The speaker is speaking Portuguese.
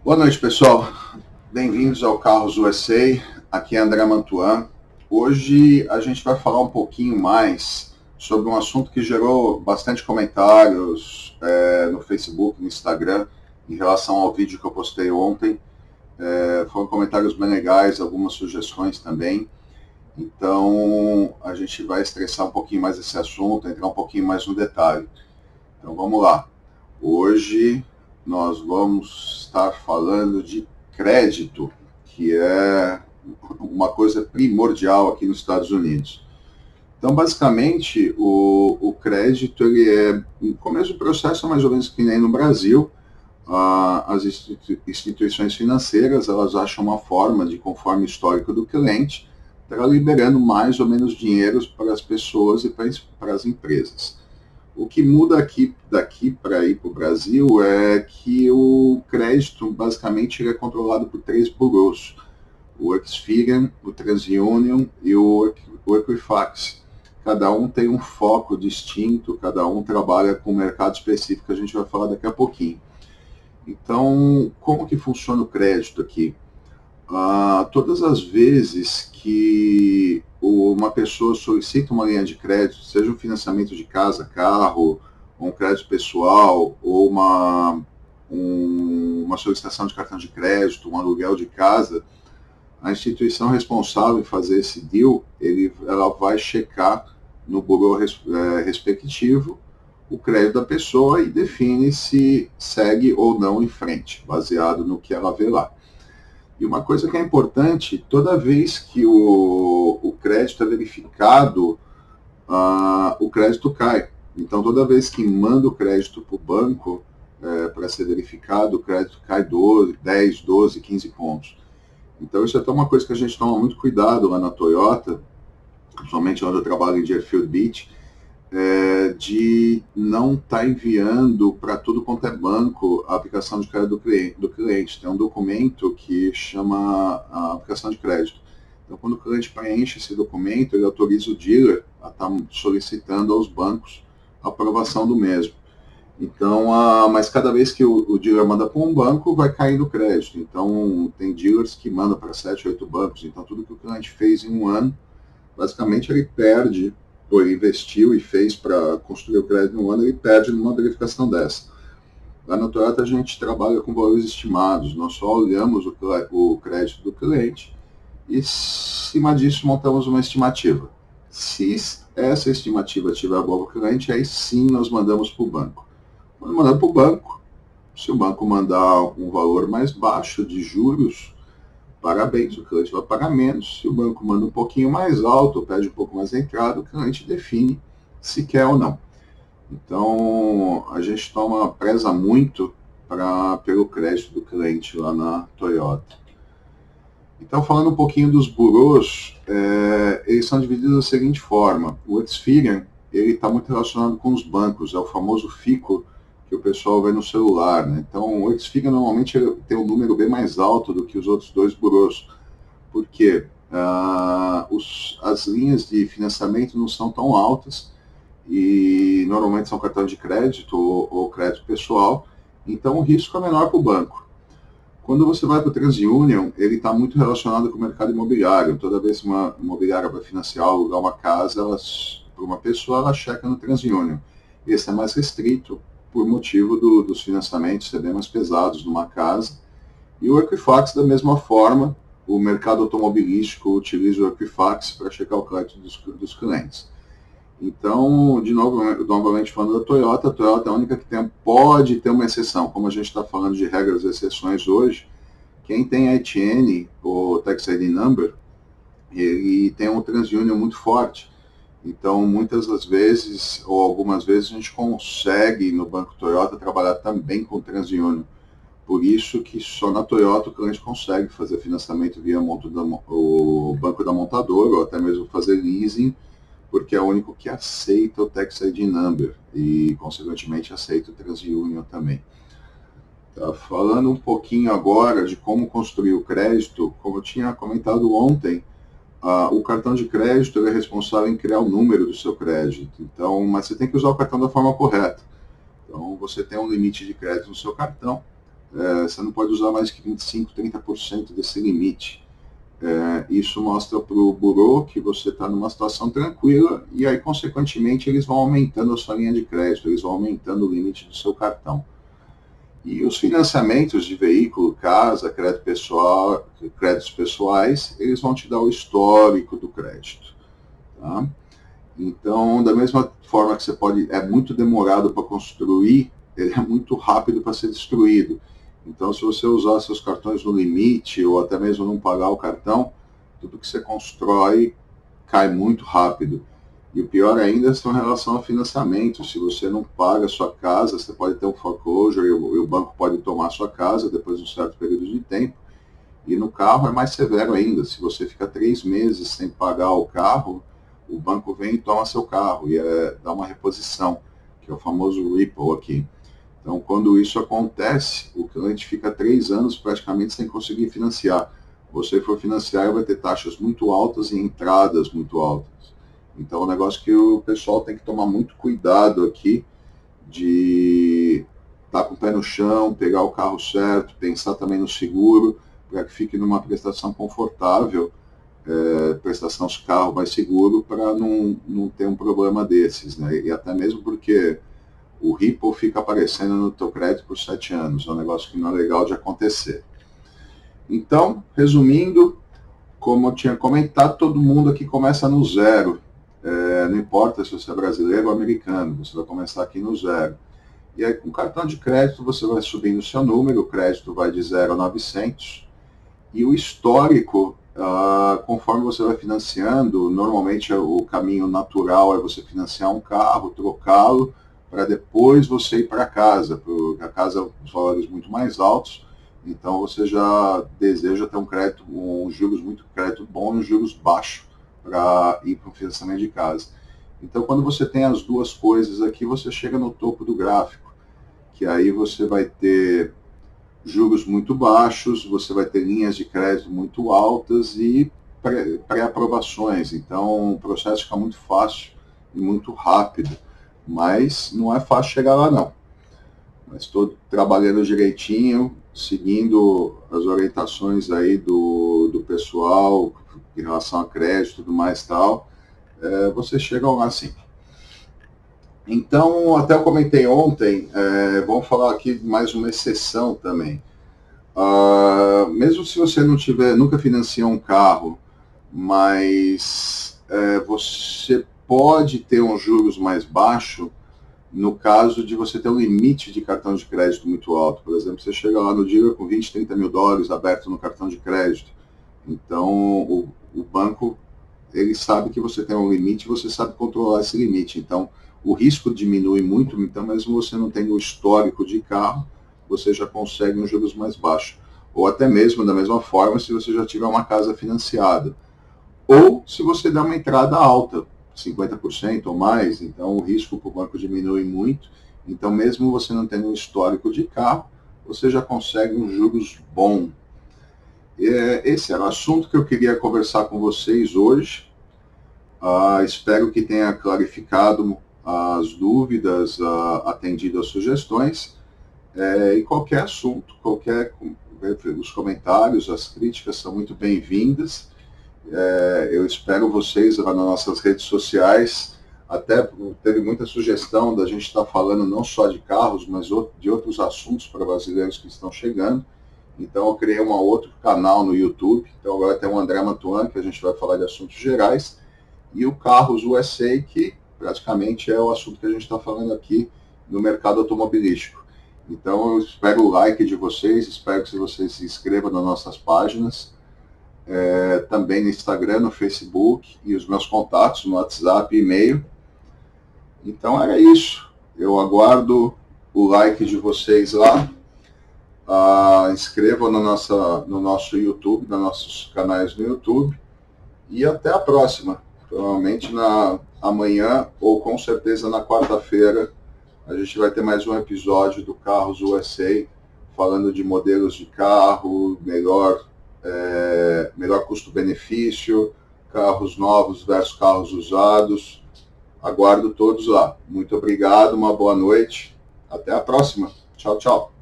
Boa noite, pessoal. Bem-vindos ao Carros USA. Aqui é André Mantuan. Hoje a gente vai falar um pouquinho mais sobre um assunto que gerou bastante comentários no Facebook, no Instagram, em relação ao vídeo que eu postei ontem. Foram comentários bem legais, algumas sugestões também. Então a gente vai estressar um pouquinho mais esse assunto, entrar um pouquinho mais no detalhe. Então vamos lá. Hoje nós vamos estar falando de crédito, que é uma coisa primordial aqui nos Estados Unidos. Então, basicamente, o crédito, ele é, no começo do processo, mais ou menos que nem no Brasil, as instituições financeiras, elas acham uma forma de, conforme o histórico do cliente, estar liberando mais ou menos dinheiro para as pessoas e para as empresas. O que muda daqui para ir para o Brasil é que o crédito, basicamente, ele é controlado por 3 bureaus. O Experian, o TransUnion e o Equifax. Cada um tem um foco distinto, cada um trabalha com um mercado específico, que a gente vai falar daqui a pouquinho. Então, como que funciona o crédito aqui? Todas as vezes que uma pessoa solicita uma linha de crédito, seja um financiamento de casa, carro, um crédito pessoal, ou uma solicitação de cartão de crédito, um aluguel de casa, a instituição responsável em fazer esse deal, ela vai checar no bureau respectivo o crédito da pessoa e define se segue ou não em frente, baseado no que ela vê lá. E uma coisa que é importante, toda vez que o crédito é verificado, o crédito cai. Então, toda vez que manda o crédito para o banco para ser verificado, o crédito cai 10, 12, 15 pontos. Então, isso é até uma coisa que a gente toma muito cuidado lá na Toyota, principalmente onde eu trabalho em Deerfield Beach, de não estar enviando para tudo quanto é banco a aplicação de crédito do cliente. Tem um documento que chama a aplicação de crédito. Então, quando o cliente preenche esse documento, ele autoriza o dealer a estar solicitando aos bancos a aprovação do mesmo. Então, mas cada vez que o dealer manda para um banco, vai caindo o crédito. Então, tem dealers que mandam para 7, 8 bancos. Então, tudo que o cliente fez em um ano, basicamente ele perde, ou ele investiu e fez para construir o crédito em um ano, ele perde numa verificação dessa. Lá na Toyota a gente trabalha com valores estimados, nós só olhamos o crédito do cliente e, em cima disso, montamos uma estimativa. Se essa estimativa estiver boa para o cliente, aí sim nós mandamos para o banco. Quando mandar para o banco, se o banco mandar um valor mais baixo de juros, parabéns, o cliente vai pagar menos. Se o banco manda um pouquinho mais alto, ou pede um pouco mais a entrada, o cliente define se quer ou não. Então, a gente preza muito pelo crédito do cliente lá na Toyota. Então, falando um pouquinho dos bureaus, eles são divididos da seguinte forma. O Experian, ele está muito relacionado com os bancos, é o famoso FICO, que o pessoal vê no celular, né? Então, o Experian normalmente tem um número bem mais alto do que os outros 2 bureaus, porque as linhas de financiamento não são tão altas e normalmente são cartão de crédito ou crédito pessoal, então o risco é menor para o banco. Quando você vai para o TransUnion, ele está muito relacionado com o mercado imobiliário. Toda vez que uma imobiliária vai financiar ou alugar uma casa, para uma pessoa, ela checa no TransUnion. Esse é mais restrito, por motivo dos financiamentos serem mais pesados numa casa. E o Equifax, da mesma forma, o mercado automobilístico utiliza o Equifax para checar o crédito dos clientes. Então, novamente falando da Toyota, a Toyota é a única que pode ter uma exceção. Como a gente está falando de regras e exceções hoje, quem tem ITN, ou Tax ID Number, ele tem um TransUnion muito forte. Então, muitas das vezes, ou algumas vezes, a gente consegue, no Banco Toyota, trabalhar também com TransUnion. Por isso que só na Toyota o cliente consegue fazer financiamento via o banco da montadora, ou até mesmo fazer leasing, porque é o único que aceita o Tax ID Number e, consequentemente, aceita o TransUnion também. Tá, falando um pouquinho agora de como construir o crédito, como eu tinha comentado ontem, o cartão de crédito ele é responsável em criar o número do seu crédito. Então, mas você tem que usar o cartão da forma correta. Então, você tem um limite de crédito no seu cartão você não pode usar mais que 25%, 30% desse limite. Isso mostra para o Burô que você está numa situação tranquila e aí, consequentemente, eles vão aumentando a sua linha de crédito, eles vão aumentando o limite do seu cartão. E os financiamentos de veículo, casa, crédito pessoal, créditos pessoais, eles vão te dar o histórico do crédito. Tá? Então, da mesma forma que é muito demorado para construir, ele é muito rápido para ser destruído. Então, se você usar seus cartões no limite ou até mesmo não pagar o cartão, tudo que você constrói cai muito rápido. E o pior ainda é em relação ao financiamento. Se você não paga a sua casa, você pode ter um foreclosure e o banco pode tomar a sua casa depois de um certo período de tempo. E no carro é mais severo ainda. Se você fica 3 meses sem pagar o carro, o banco vem e toma seu carro e dá uma reposição, que é o famoso Ripple aqui. Então, quando isso acontece, o cliente fica 3 anos praticamente sem conseguir financiar. Você for financiar, vai ter taxas muito altas e entradas muito altas. Então, é um negócio que o pessoal tem que tomar muito cuidado aqui, de estar com o pé no chão, pegar o carro certo, pensar também no seguro, para que fique numa prestação confortável, prestação de carro mais seguro, para não ter um problema desses, né? E até mesmo porque o Ripple fica aparecendo no teu crédito por 7 anos, é um negócio que não é legal de acontecer. Então, resumindo, como eu tinha comentado, todo mundo aqui começa no zero. Não importa se você é brasileiro ou americano, você vai começar aqui no zero. E aí, com cartão de crédito, você vai subindo o seu número, o crédito vai de 0 a 900, e o histórico, conforme você vai financiando, normalmente o caminho natural é você financiar um carro, trocá-lo, para depois você ir para casa, porque a casa os valores muito mais altos, então você já deseja ter um crédito, crédito bom e juros baixos para ir para o financiamento de casa. Então, quando você tem as duas coisas aqui, você chega no topo do gráfico, que aí você vai ter juros muito baixos, você vai ter linhas de crédito muito altas e pré-aprovações. Então, o processo fica muito fácil e muito rápido, mas não é fácil chegar lá, não. Mas estou trabalhando direitinho, seguindo as orientações aí do pessoal em relação a crédito e tudo mais tal, vocês chegam lá sim. Então, até eu comentei ontem, vamos falar aqui de mais uma exceção também. Mesmo se você nunca financiou um carro, mas você pode ter um juros mais baixo no caso de você ter um limite de cartão de crédito muito alto. Por exemplo, você chega lá no dia com 20, 30 mil dólares aberto no cartão de crédito. Então, o banco, ele sabe que você tem um limite e você sabe controlar esse limite. Então, o risco diminui muito. Então, mesmo você não tendo o histórico de carro, você já consegue um juros mais baixo. Ou até mesmo, da mesma forma, se você já tiver uma casa financiada. Ou se você der uma entrada alta, 50% ou mais, então o risco para o banco diminui muito. Então, mesmo você não tendo um histórico de carro, você já consegue um juros bom. Esse era o assunto que eu queria conversar com vocês hoje. Espero que tenha clarificado as dúvidas, atendido as sugestões. E qualquer assunto, os comentários, as críticas são muito bem-vindas. Eu espero vocês lá nas nossas redes sociais. Até teve muita sugestão da gente estar falando não só de carros, mas de outros assuntos para brasileiros que estão chegando. Então eu criei um outro canal no YouTube. Então agora tem o André Mantuan, que a gente vai falar de assuntos gerais, e o Carros USA, que praticamente é o assunto que a gente está falando aqui no mercado automobilístico. Então eu espero o like de vocês, espero que vocês se inscrevam nas nossas páginas, também no Instagram, no Facebook, e os meus contatos no WhatsApp e e-mail. Então era isso. Eu aguardo o like de vocês lá. Inscrevam no nosso YouTube, nos nossos canais no YouTube. E até a próxima. Provavelmente amanhã, ou com certeza na quarta-feira, a gente vai ter mais um episódio do Carros USA, falando de modelos de carro, melhor custo-benefício, carros novos versus carros usados. Aguardo todos lá. Muito obrigado, uma boa noite. Até a próxima. Tchau, tchau.